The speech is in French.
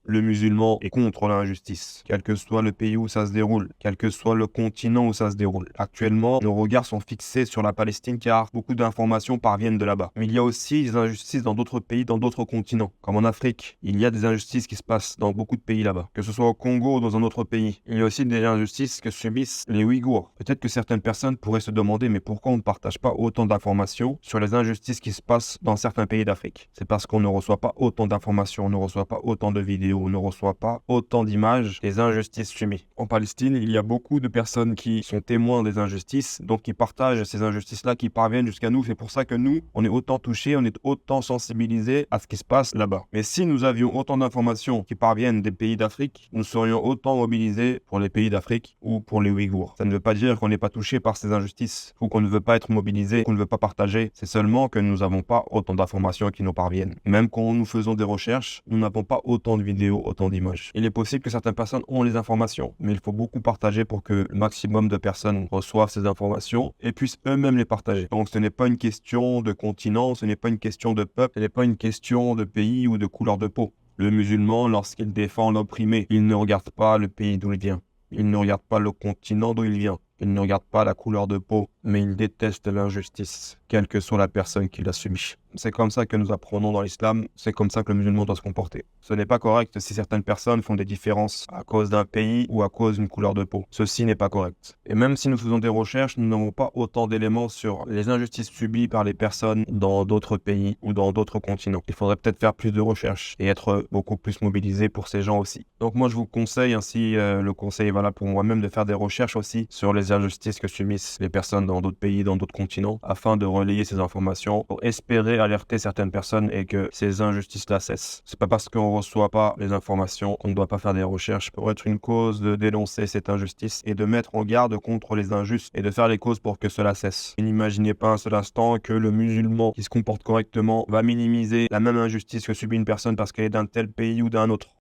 Le musulman est contre l'injustice, quel que soit le pays où ça se déroule, quel que soit le continent où ça se déroule. Actuellement, nos regards sont fixés sur la Palestine car beaucoup d'informations parviennent de là-bas. Mais il y a aussi des injustices dans d'autres pays, dans d'autres continents. Comme en Afrique, il y a des injustices qui se passent dans beaucoup de pays là-bas. Que ce soit au Congo ou dans un autre pays, il y a aussi des injustices que subissent les Ouïghours. Peut-être que certaines personnes pourraient se demander mais pourquoi on ne partage pas autant d'informations sur les injustices qui se passent dans certains pays d'Afrique? C'est parce qu'on ne reçoit pas autant d'informations, on ne reçoit pas autant de vidéos, on ne reçoit pas autant d'images des injustices subies. En Palestine, il y a beaucoup de personnes qui sont témoins des injustices, donc qui partagent ces injustices-là, qui parviennent jusqu'à nous. C'est pour ça que nous, on est autant touchés, on est autant sensibilisés à ce qui se passe là-bas. Mais si nous avions autant d'informations qui parviennent des pays d'Afrique, nous serions autant mobilisés pour les pays d'Afrique ou pour les Ouïghours. Ça ne veut pas dire qu'on n'est pas touché par ces injustices ou qu'on ne veut pas être mobilisé, qu'on ne veut pas partager. C'est seulement que nous n'avons pas autant d'informations qui nous parviennent. Même quand nous faisons des recherches, nous n'avons pas autant de vidéos, autant d'images. Il est possible que certaines personnes ont les informations, mais il faut beaucoup partager pour que le maximum de personnes reçoivent ces informations et puissent eux-mêmes les partager. Donc ce n'est pas une question de continent, ce n'est pas une question de peuple, ce n'est pas une question de pays ou de couleur de peau. Le musulman, lorsqu'il défend l'opprimé, il ne regarde pas le pays d'où il vient. Il ne regarde pas le continent d'où il vient. Il ne regarde pas la couleur de peau, mais il déteste l'injustice, quelle que soit la personne qui l'a subie. C'est comme ça que nous apprenons dans l'islam, c'est comme ça que le musulman doit se comporter. Ce n'est pas correct si certaines personnes font des différences à cause d'un pays ou à cause d'une couleur de peau. Ceci n'est pas correct. Et même si nous faisons des recherches, nous n'avons pas autant d'éléments sur les injustices subies par les personnes dans d'autres pays ou dans d'autres continents. Il faudrait peut-être faire plus de recherches et être beaucoup plus mobilisé pour ces gens aussi. Donc moi je vous conseille ainsi, le conseil est valable pour moi-même, de faire des recherches aussi sur les injustices que subissent les personnes dans d'autres pays, dans d'autres continents, afin de relayer ces informations pour espérer alerter certaines personnes et que ces injustices-là cessent. C'est pas parce qu'on reçoit pas les informations qu'on ne doit pas faire des recherches pour être une cause de dénoncer cette injustice et de mettre en garde contre les injustes et de faire les causes pour que cela cesse. Et n'imaginez pas un seul instant que le musulman qui se comporte correctement va minimiser la même injustice que subit une personne parce qu'elle est d'un tel pays ou d'un autre.